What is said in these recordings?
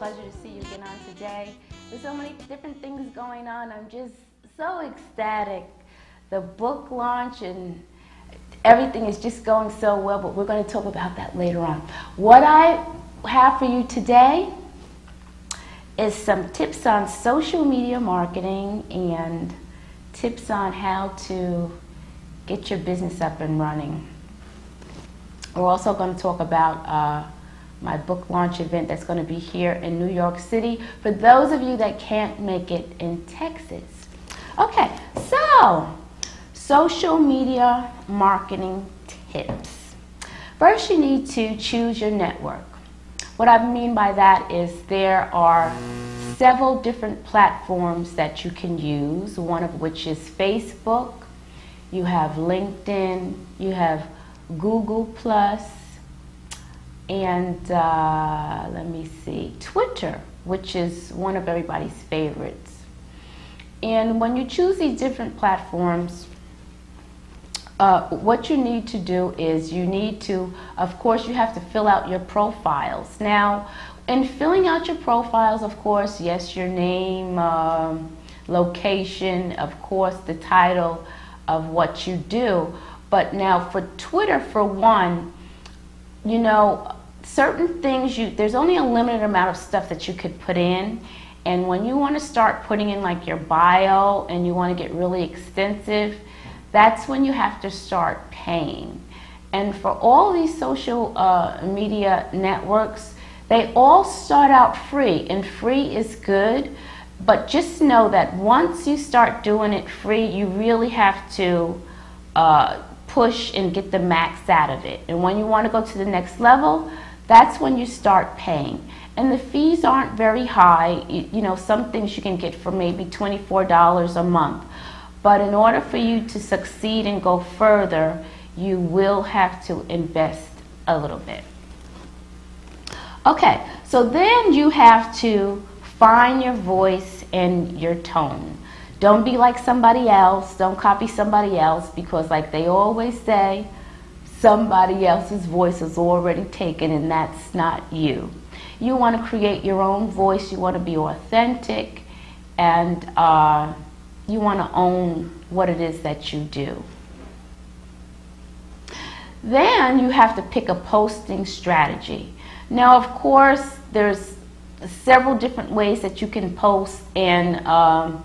pleasure to see you again on today. There's so many different things going on. I'm just so ecstatic. The book launch and everything is just going so well, but we're going to talk about that later on. What I have for you today is some tips on social media marketing and tips on how to get your business up and running. We're also going to talk about my book launch event that's going to be here in New York City for those of you that can't make it in Texas. Okay, so social media marketing tips. First, you need to choose your network. What I mean by that is there are several different platforms that you can use, one of which is Facebook, you have LinkedIn, you have Google Plus, and let me see, Twitter, which is one of everybody's favorites. And when you choose these different platforms, what you need to do is you need to, of course, you have to fill out your profiles. Now, in filling out your profiles, of course, yes, your name, location, of course, the title of what you do. But now for Twitter, for one, you know, certain things, there's only a limited amount of stuff that you could put in. And when you want to start putting in like your bio and you want to get really extensive, that's when you have to start paying. And for all these social media networks, they all start out free, and free is good. But just know that once you start doing it free, you really have to push and get the max out of it. And when you want to go to the next level, that's when you start paying. And the fees aren't very high. You know, some things you can get for maybe $24 a month. But in order for you to succeed and go further, you will have to invest a little bit. Okay, so then you have to find your voice and your tone. Don't be like somebody else. Don't copy somebody else, because like they always say, somebody else's voice is already taken and that's not you. You want to create your own voice. You want to be authentic, and you want to own what it is that you do. Then you have to pick a posting strategy. Now, of course, there's several different ways that you can post, and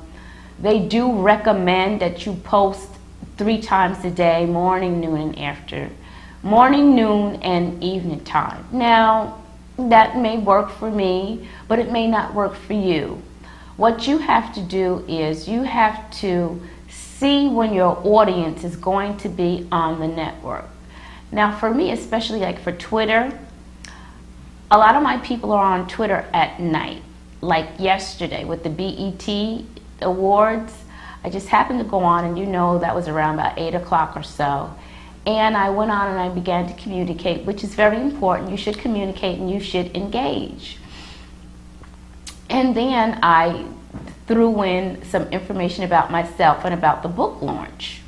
they do recommend that you post 3 times a day, morning, noon, and morning, noon, and evening time. Now, that may work for me, but it may not work for you. What you have to do is you have to see when your audience is going to be on the network. Now, for me, especially like for Twitter, a lot of my people are on Twitter at night. Like yesterday with the BET Awards, I just happened to go on, and you know that was around about 8 o'clock or so. And I went on and I began to communicate, which is very important. You should communicate and you should engage. And then I threw in some information about myself and about the book launch.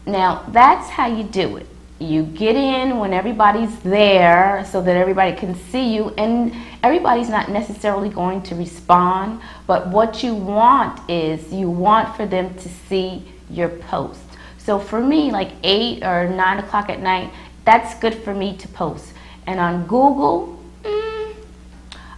Now, that's how you do it. You get in when everybody's there so that everybody can see you, and everybody's not necessarily going to respond, but what you want is you want for them to see your post. So for me, like 8 or 9 o'clock at night, that's good for me to post. And on Google,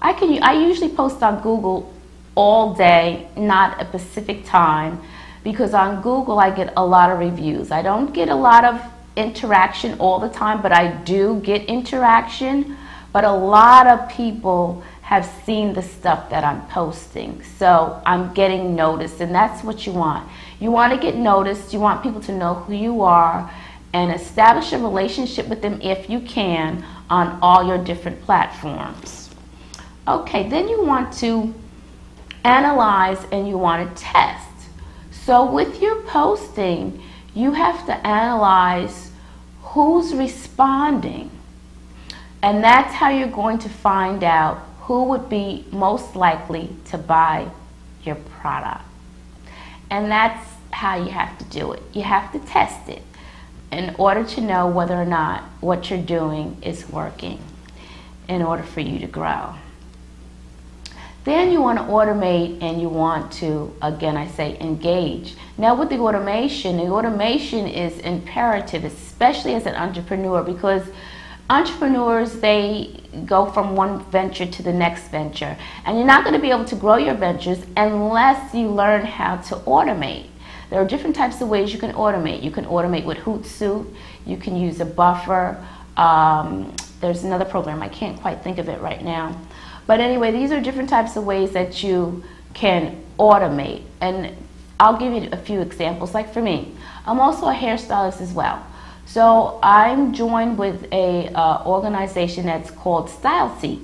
I usually post on Google all day, not a specific time, because on Google I get a lot of reviews. I don't get a lot of interaction all the time, but I do get interaction. But a lot of people have seen the stuff that I'm posting, so I'm getting noticed, and that's what you want. You want to get noticed. You want people to know who you are and establish a relationship with them if you can on all your different platforms. Okay, then you want to analyze and you want to test. So with your posting, you have to analyze who's responding. And that's how you're going to find out who would be most likely to buy your product. And that's how you have to do it. You have to test it in order to know whether or not what you're doing is working in order for you to grow. Then you want to automate, and you want to, again, I say engage. Now with the automation is imperative, especially as an entrepreneur, because entrepreneurs, they go from one venture to the next venture. And you're not going to be able to grow your ventures unless you learn how to automate. There are different types of ways you can automate. You can automate with Hootsuite. You can use a buffer. There's another program, I can't quite think of it right now. But anyway, these are different types of ways that you can automate. And I'll give you a few examples. Like for me, I'm also a hairstylist as well. So I'm joined with a organization that's called StyleSeat.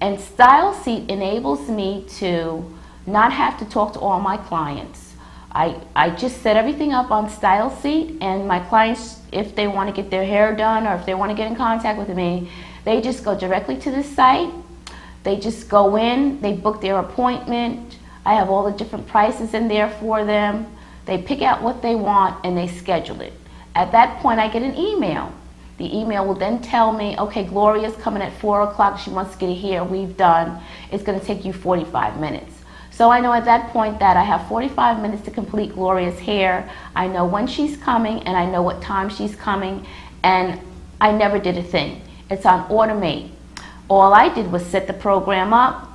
And StyleSeat enables me to not have to talk to all my clients. I just set everything up on StyleSeat, and my clients, if they want to get their hair done or if they want to get in contact with me, they just go directly to the site. They just go in, they book their appointment. I have all the different prices in there for them. They pick out what they want and they schedule it. At that point, I get an email. The email will then tell me, okay, Gloria's coming at 4 o'clock. She wants to get a hair weave done. It's going to take you 45 minutes. So I know at that point that I have 45 minutes to complete Gloria's hair. I know when she's coming, and I know what time she's coming, and I never did a thing. It's on automate. All I did was set the program up,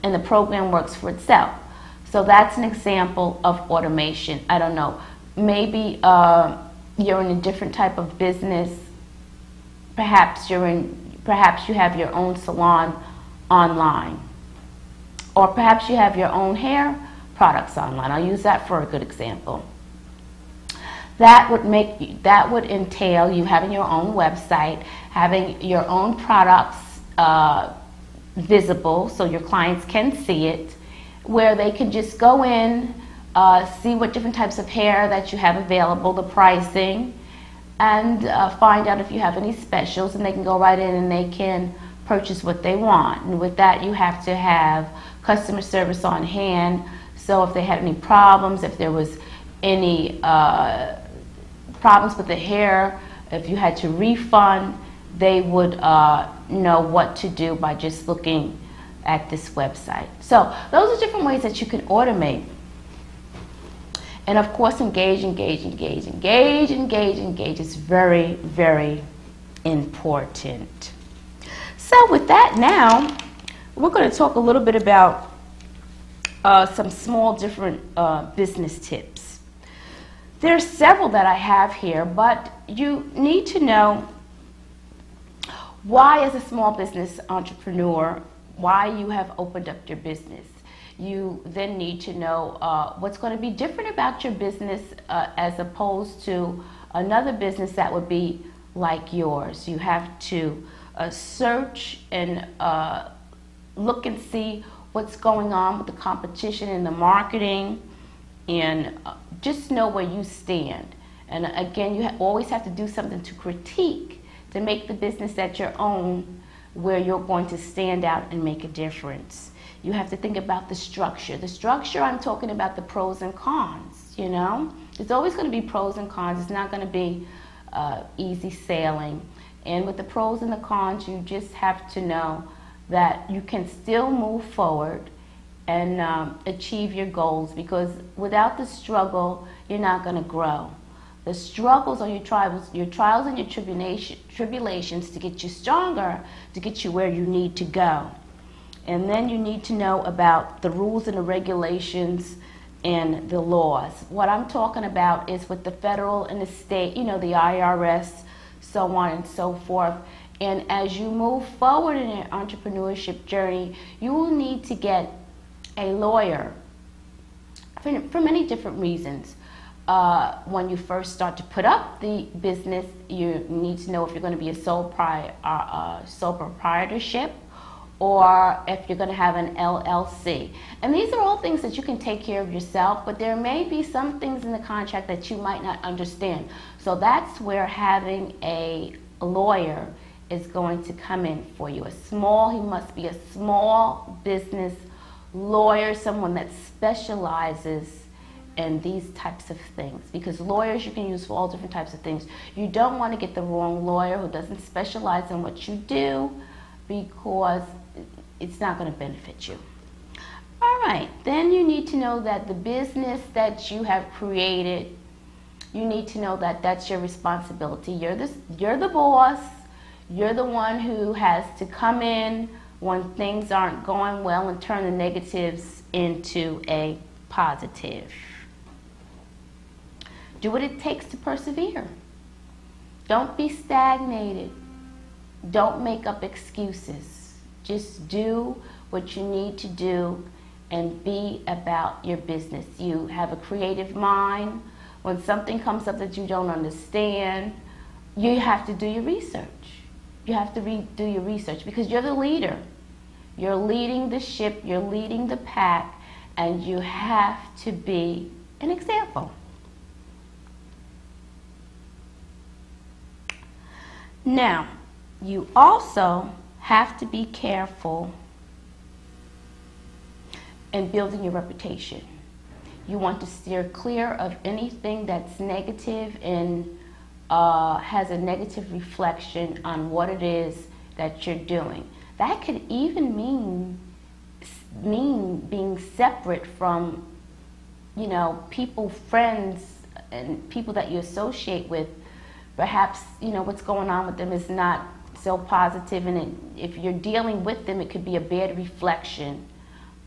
and the program works for itself. So that's an example of automation. I don't know, maybe you're in a different type of business. Perhaps you have your own salon online. Or perhaps you have your own hair products online. I'll use that for a good example. That would entail you having your own website, having your own products visible so your clients can see it, where they can just go in, see what different types of hair that you have available, the pricing, and find out if you have any specials, and they can go right in and they can purchase what they want. And with that, you have to have customer service on hand. So if they had any problems, if there was any problems with the hair, if you had to refund, they would know what to do by just looking at this website. So those are different ways that you can automate. And of course, engage. It's very, very important. So with that, now we're going to talk a little bit about some small different business tips. There are several that I have here, but you need to know why, as a small business entrepreneur, why you have opened up your business. You then need to know what's going to be different about your business as opposed to another business that would be like yours. You have to search and look and see what's going on with the competition and the marketing, and just know where you stand. And again, you always have to do something to critique, to make the business at your own, where you're going to stand out and make a difference. You have to think about the structure. The structure, I'm talking about the pros and cons, you know? There's always going to be pros and cons. It's not going to be easy sailing. And with the pros and the cons, you just have to know that you can still move forward and achieve your goals, because without the struggle, you're not going to grow. The struggles are your trials and your tribulations to get you stronger, to get you where you need to go. And then you need to know about the rules and the regulations and the laws. What I'm talking about is with the federal and the state, you know, the IRS, so on and so forth. And as you move forward in your entrepreneurship journey, you will need to get a lawyer for many different reasons. When you first start to put up the business, you need to know if you're going to be a sole proprietorship, or if you're going to have an LLC. And these are all things that you can take care of yourself, but there may be some things in the contract that you might not understand. So that's where having a lawyer is going to come in for you. He must be a small business lawyer, someone that specializes in these types of things, because lawyers you can use for all different types of things. You don't want to get the wrong lawyer who doesn't specialize in what you do, because it's not going to benefit you. All right, then you need to know that the business that you have created, you need to know that that's your responsibility. You're the boss. You're the one who has to come in when things aren't going well and turn the negatives into a positive. Do what it takes to persevere. Don't be stagnated. Don't make up excuses. Just do what you need to do and be about your business. You have a creative mind. When something comes up that you don't understand, you have to do your research. You have to do your research because you're the leader. You're leading the ship, you're leading the pack, and you have to be an example. Now, you also have to be careful in building your reputation. You want to steer clear of anything that's negative and has a negative reflection on what it is that you're doing. That could even mean being separate from, people, friends, and people that you associate with. Perhaps, what's going on with them is not so positive, and if you're dealing with them, it could be a bad reflection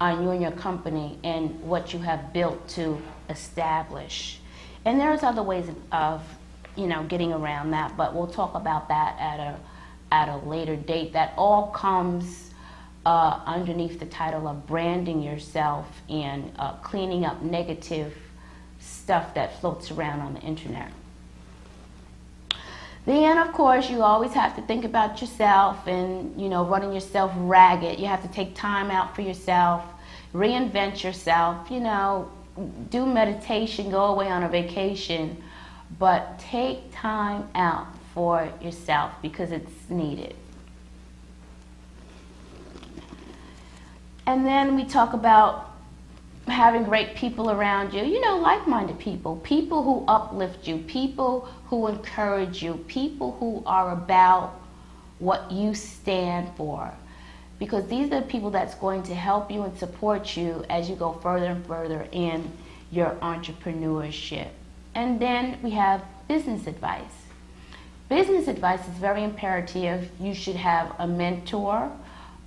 on you and your company and what you have built to establish. And there's other ways of, getting around that, but we'll talk about that at a later date. That all comes underneath the title of branding yourself and cleaning up negative stuff that floats around on the internet. Then, of course, you always have to think about yourself and, running yourself ragged. You have to take time out for yourself, reinvent yourself, do meditation, go away on a vacation, but take time out for yourself because it's needed. And then we talk about having great people around you, like-minded people, people who uplift you, people who encourage you, people who are about what you stand for. Because these are the people that's going to help you and support you as you go further and further in your entrepreneurship. And then we have business advice. Business advice is very imperative. You should have a mentor,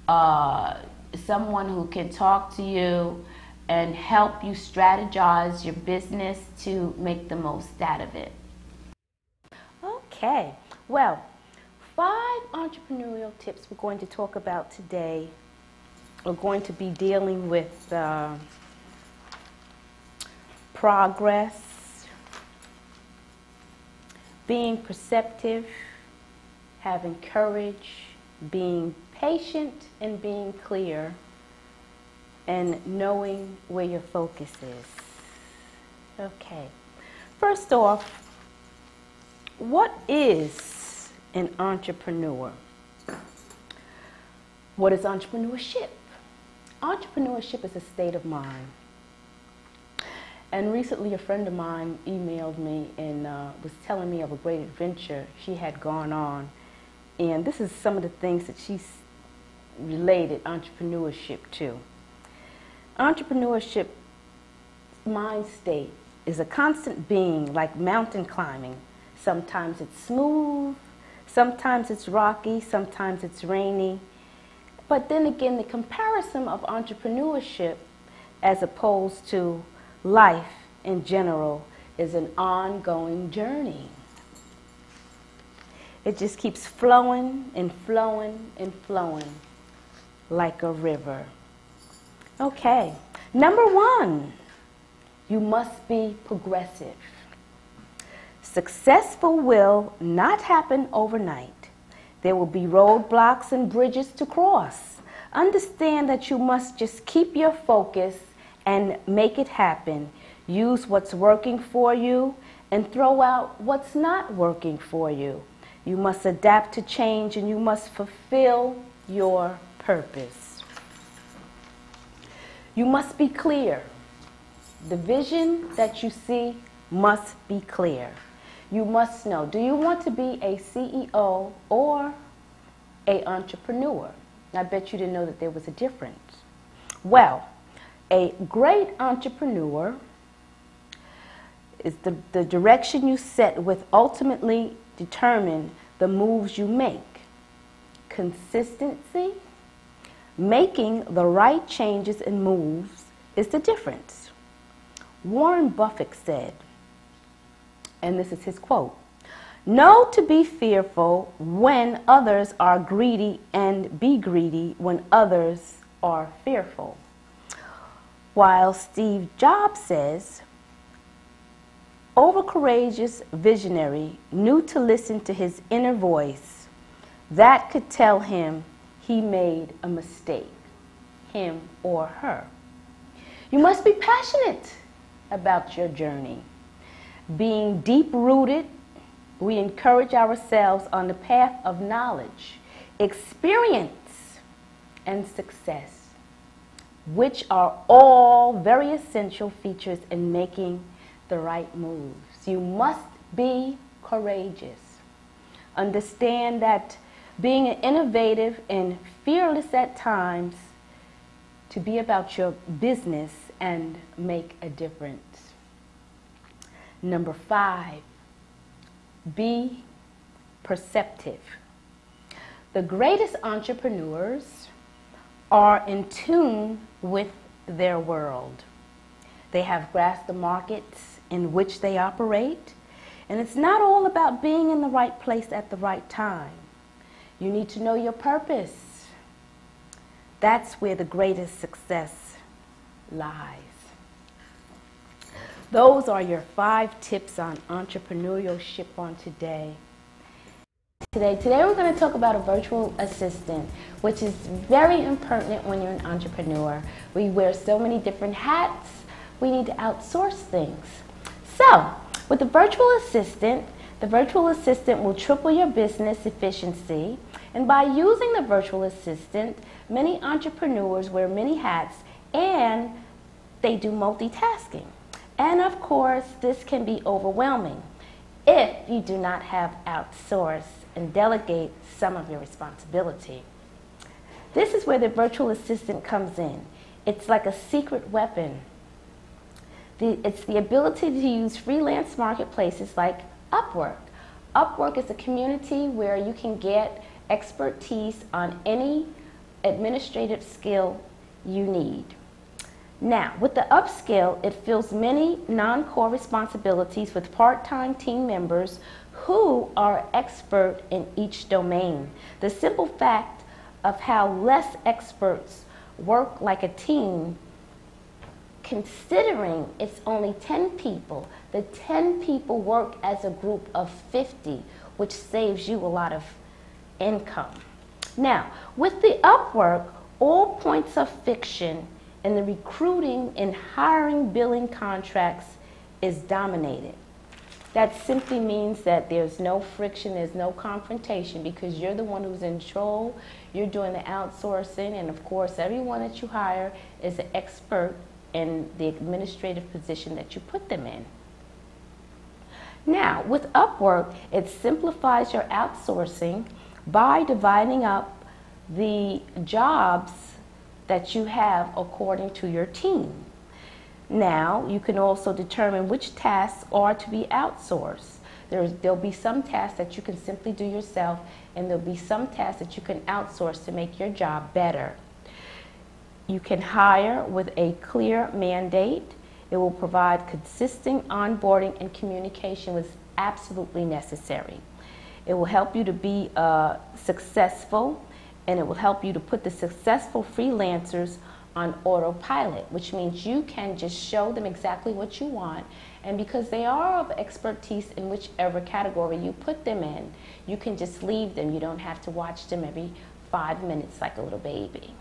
someone who can talk to you and help you strategize your business to make the most out of it. Okay, well, 5 entrepreneurial tips we're going to talk about today. We're going to be dealing with progress, being perceptive, having courage, being patient, and being clear, and knowing where your focus is. Okay, first off, what is an entrepreneur? What is entrepreneurship? Entrepreneurship is a state of mind. And recently a friend of mine emailed me and was telling me of a great adventure she had gone on. And this is some of the things that she's related entrepreneurship to. Entrepreneurship mind state is a constant being, like mountain climbing. Sometimes it's smooth, sometimes it's rocky, sometimes it's rainy. But then again, the comparison of entrepreneurship as opposed to life in general is an ongoing journey. It just keeps flowing and flowing and flowing like a river. Okay, number 1, you must be progressive. Successful will not happen overnight. There will be roadblocks and bridges to cross. Understand that you must just keep your focus and make it happen. Use what's working for you and throw out what's not working for you. You must adapt to change and you must fulfill your purpose. You must be clear. The vision that you see must be clear. You must know, do you want to be a CEO or an entrepreneur? I bet you didn't know that there was a difference. Well, A great entrepreneur is the direction you set with ultimately determine the moves you make. Consistency, making the right changes and moves is the difference. Warren Buffett said, and this is his quote, "Know to be fearful when others are greedy and be greedy when others are fearful." While Steve Jobs says, "Overcourageous visionary knew to listen to his inner voice that could tell him he made a mistake, him or her." You must be passionate about your journey. Being deep-rooted, we encourage ourselves on the path of knowledge, experience, and success, which are all very essential features in making the right moves. You must be courageous. Understand that being innovative and fearless at times to be about your business and make a difference. Number 5, be perceptive. The greatest entrepreneurs are in tune with their world. They have grasped the markets in which they operate, and it's not all about being in the right place at the right time. You need to know your purpose. That's where the greatest success lies. Those are your 5 tips on entrepreneurship on today. Today we're going to talk about a virtual assistant, which is very impertinent when you're an entrepreneur. We wear so many different hats. We need to outsource things. So, with the virtual assistant will triple your business efficiency. And by using the virtual assistant, many entrepreneurs wear many hats and they do multitasking. And of course, this can be overwhelming if you do not have outsourced and delegate some of your responsibility. This is where the virtual assistant comes in. It's like a secret weapon. It's the ability to use freelance marketplaces like Upwork. Upwork is a community where you can get expertise on any administrative skill you need. Now, with the upskill, it fills many non-core responsibilities with part-time team members who are expert in each domain. The simple fact of how less experts work like a team, considering it's only 10 people, the 10 people work as a group of 50, which saves you a lot of income. Now, with the Upwork, all points of friction in the recruiting and hiring billing contracts is dominated. That simply means that there's no friction, there's no confrontation, because you're the one who's in control, you're doing the outsourcing, and of course everyone that you hire is an expert in the administrative position that you put them in. Now, with Upwork, it simplifies your outsourcing by dividing up the jobs that you have according to your team. Now, you can also determine which tasks are to be outsourced. There'll be some tasks that you can simply do yourself, and there'll be some tasks that you can outsource to make your job better. You can hire with a clear mandate. It will provide consistent onboarding and communication, which is absolutely necessary. It will help you to be successful, and it will help you to put the successful freelancers on autopilot, which means you can just show them exactly what you want, and because they are of expertise in whichever category you put them in, you can just leave them. You don't have to watch them every 5 minutes like a little baby.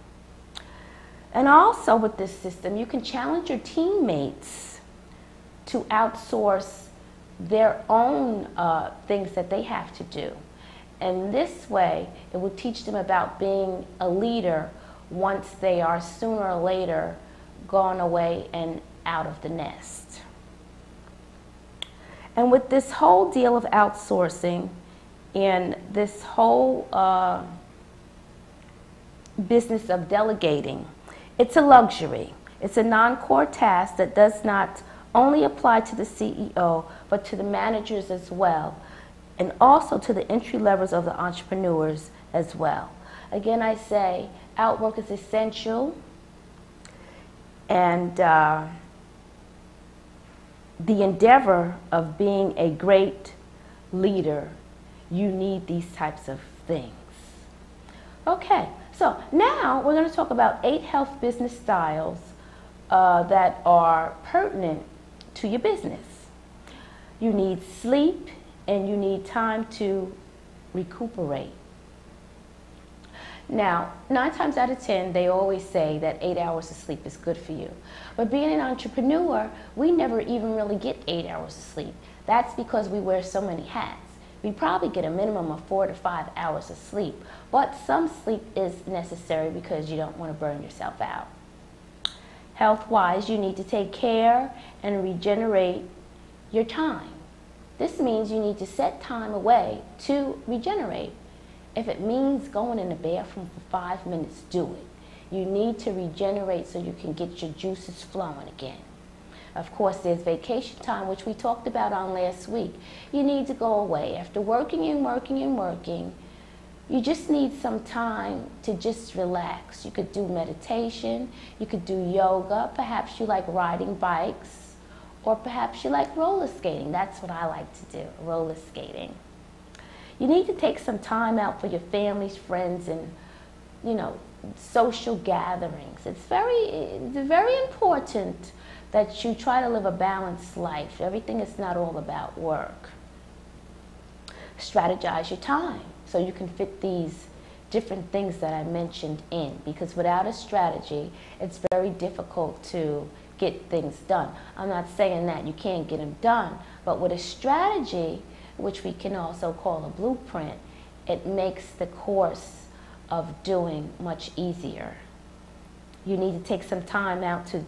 And also with this system, you can challenge your teammates to outsource their own things that they have to do. And this way, it will teach them about being a leader once they are sooner or later gone away and out of the nest. And with this whole deal of outsourcing and this whole business of delegating, it's a luxury. It's a non-core task that does not only apply to the CEO, but to the managers as well, and also to the entry levels of the entrepreneurs as well. Again, I say outwork is essential, and the endeavor of being a great leader, you need these types of things. Okay, so now we're going to talk about 8 health business styles that are pertinent to your business. You need sleep and you need time to recuperate. Now, 9 times out of 10, they always say that 8 hours of sleep is good for you. But being an entrepreneur, we never even really get 8 hours of sleep. That's because we wear so many hats. We probably get a minimum of 4 to 5 hours of sleep. But some sleep is necessary because you don't want to burn yourself out. Health-wise, you need to take care and regenerate your time. This means you need to set time away to regenerate. If it means going in the bathroom for 5 minutes, do it. You need to regenerate so you can get your juices flowing again. Of course, there's vacation time, which we talked about on last week. You need to go away. After working and working and working, you just need some time to just relax. You could do meditation, you could do yoga, perhaps you like riding bikes, or perhaps you like roller skating. That's what I like to do, roller skating. You need to take some time out for your families, friends, and, social gatherings. It's very important that you try to live a balanced life. Everything is not all about work. Strategize your time so you can fit these different things that I mentioned in, because without a strategy, it's very difficult to get things done. I'm not saying that you can't get them done, but with a strategy, which we can also call a blueprint, it makes the course of doing much easier. You need to take some time out to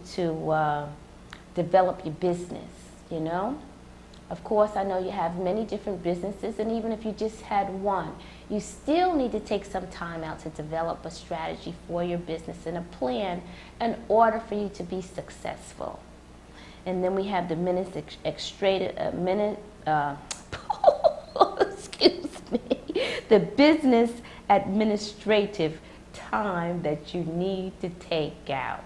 develop your business, Of course, I know you have many different businesses, and even if you just had one, you still need to take some time out to develop a strategy for your business and a plan in order for you to be successful. And then we have the the business administrative time that you need to take out.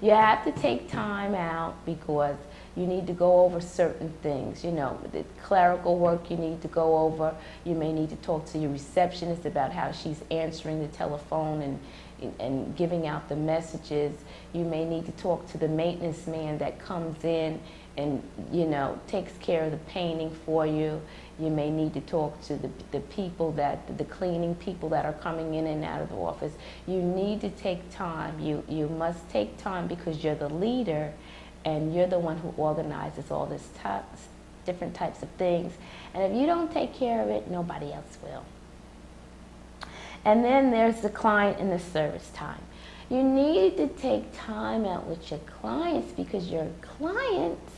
You have to take time out because you need to go over certain things. The clerical work you need to go over. You may need to talk to your receptionist about how she's answering the telephone and giving out the messages. You may need to talk to the maintenance man that comes in and, takes care of the painting for you. You may need to talk to the people the cleaning people that are coming in and out of the office. You need to take time. You must take time because you're the leader and you're the one who organizes all this different types of things. And if you don't take care of it, nobody else will. And then there's the client and the service time. You need to take time out with your clients because your clients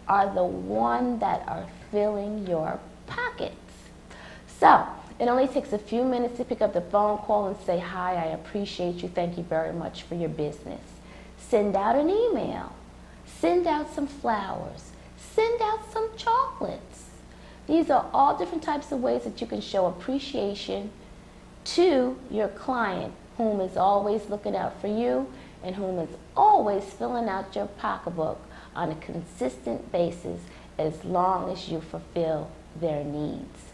are the one that are filling your pockets. So it only takes a few minutes to pick up the phone call and say, "Hi, I appreciate you. Thank you very much for your business." Send out an email. Send out some flowers. Send out some chocolates. These are all different types of ways that you can show appreciation to your client, whom is always looking out for you and whom is always filling out your pocketbook on a consistent basis as long as you fulfill their needs.